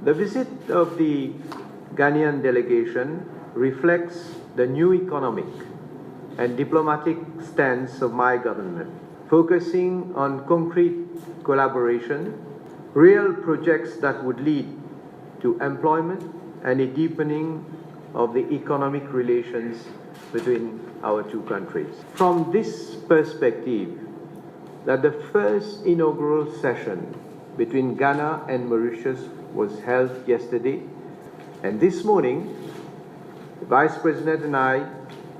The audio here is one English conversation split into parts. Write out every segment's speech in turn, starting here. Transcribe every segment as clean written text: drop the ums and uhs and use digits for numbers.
The visit of the Ghanaian delegation reflects the new economic and diplomatic stance of my government, focusing on concrete collaboration, real projects that would lead to employment and a deepening of the economic relations between our two countries. From this perspective, that the first inaugural session between Ghana and Mauritius was held yesterday, and this morning, the Vice President and I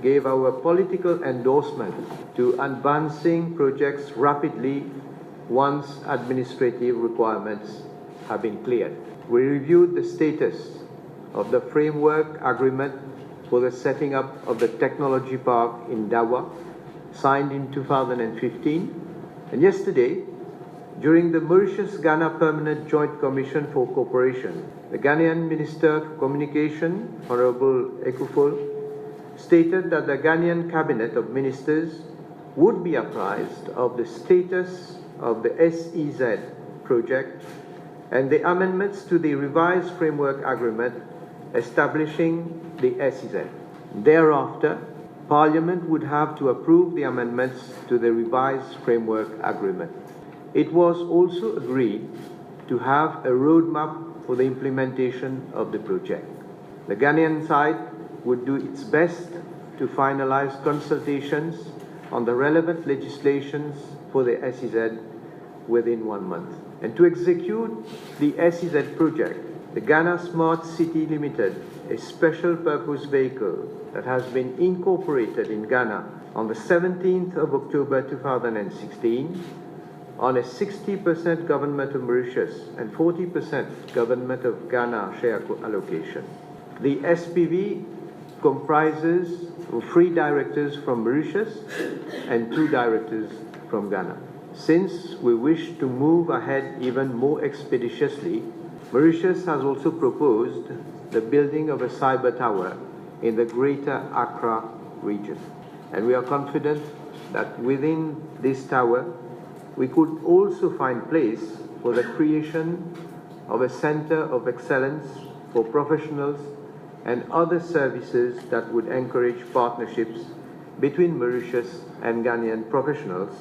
gave our political endorsement to advancing projects rapidly once administrative requirements have been cleared. We reviewed the status of the framework agreement for the setting up of the technology park in Dawa, signed in 2015, and yesterday, during the Mauritius-Ghana Permanent Joint Commission for Cooperation, the Ghanaian Minister for Communication, Honorable Ekufo, stated that the Ghanaian Cabinet of Ministers would be apprised of the status of the SEZ project and the amendments to the revised framework agreement establishing the SEZ. Thereafter, Parliament would have to approve the amendments to the revised framework agreement. It was also agreed to have a roadmap for the implementation of the project. The Ghanaian side would do its best to finalize consultations on the relevant legislations for the SEZ within 1 month. And to execute the SEZ project, the Ghana Smart City Limited, a special purpose vehicle that has been incorporated in Ghana on the 17th of October 2016, on a 60% Government of Mauritius and 40% Government of Ghana share allocation. The SPV comprises 3 directors from Mauritius and 2 directors from Ghana. Since we wish to move ahead even more expeditiously, Mauritius has also proposed the building of a cyber tower in the Greater Accra region. And we are confident that within this tower, we could also find place for the creation of a center of excellence for professionals and other services that would encourage partnerships between Mauritius and Ghanaian professionals,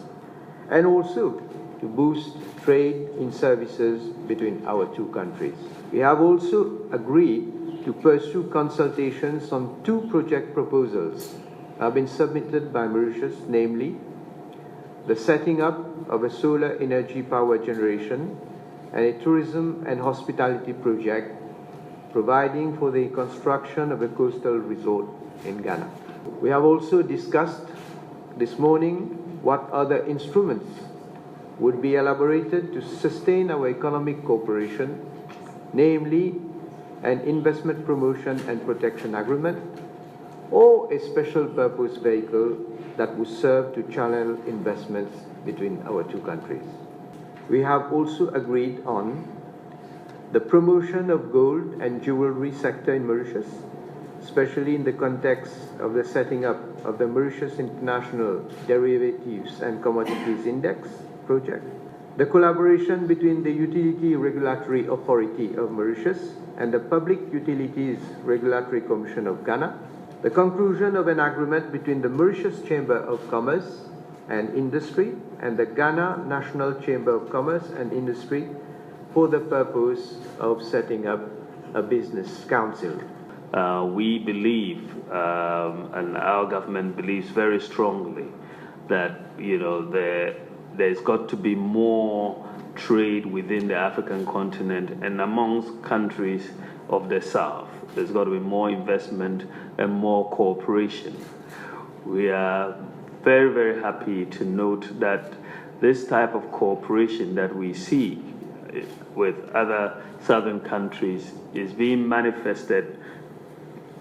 and also to boost trade in services between our two countries. We have also agreed to pursue consultations on 2 project proposals that have been submitted by Mauritius, namely the setting up of a solar energy power generation and a tourism and hospitality project providing for the construction of a coastal resort in Ghana. We have also discussed this morning what other instruments would be elaborated to sustain our economic cooperation, namely an investment promotion and protection agreement, or a special purpose vehicle that would serve to channel investments between our two countries. We have also agreed on the promotion of gold and jewelry sector in Mauritius, especially in the context of the setting up of the Mauritius International Derivatives and Commodities Index project, the collaboration between the Utility Regulatory Authority of Mauritius and the Public Utilities Regulatory Commission of Ghana, the conclusion of an agreement between the Mauritius Chamber of Commerce and Industry and the Ghana National Chamber of Commerce and Industry for the purpose of setting up a business council. We believe, and our government believes very strongly, that there's got to be more trade within the African continent and amongst countries of the South. There's got to be more investment and more cooperation. We are very, very happy to note that this type of cooperation that we see with other southern countries is being manifested,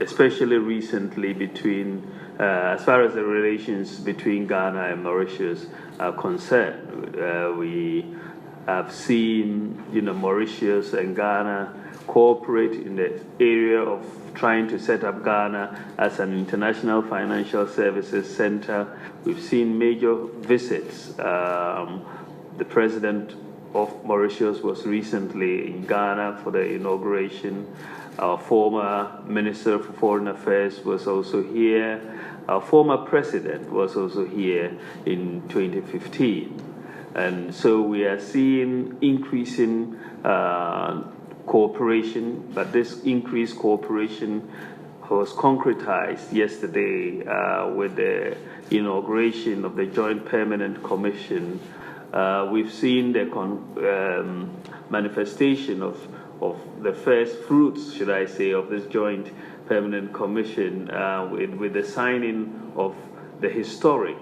especially recently between, as far as the relations between Ghana and Mauritius are concerned. We have seen, Mauritius and Ghana cooperate in the area of trying to set up Ghana as an international financial services center. We've seen major visits. The President of Mauritius was recently in Ghana for the inauguration. Our former Minister for Foreign Affairs was also here. Our former President was also here in 2015. And so we are seeing increasing cooperation, but this increased cooperation was concretized yesterday with the inauguration of the Joint Permanent Commission. We've seen the manifestation of the first fruits, should I say, of this Joint Permanent Commission with the signing of the historic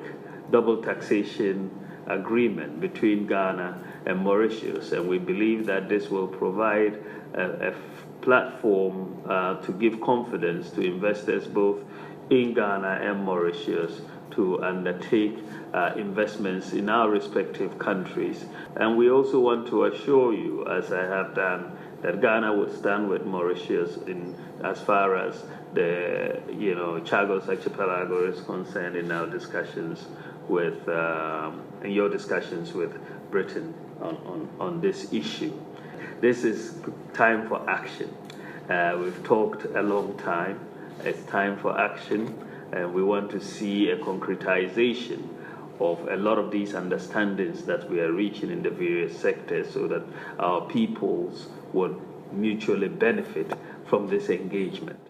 double taxation agreement between Ghana and Mauritius. And we believe that this will provide a platform to give confidence to investors both in Ghana and Mauritius to undertake investments in our respective countries. And we also want to assure you, as I have done, that Ghana would stand with Mauritius in as far as the Chagos Archipelago is concerned in our discussions with in your discussions with Britain on this issue. This is time for action. We've talked a long time. It's time for action, and we want to see a concretization of a lot of these understandings that we are reaching in the various sectors so that our peoples would mutually benefit from this engagement.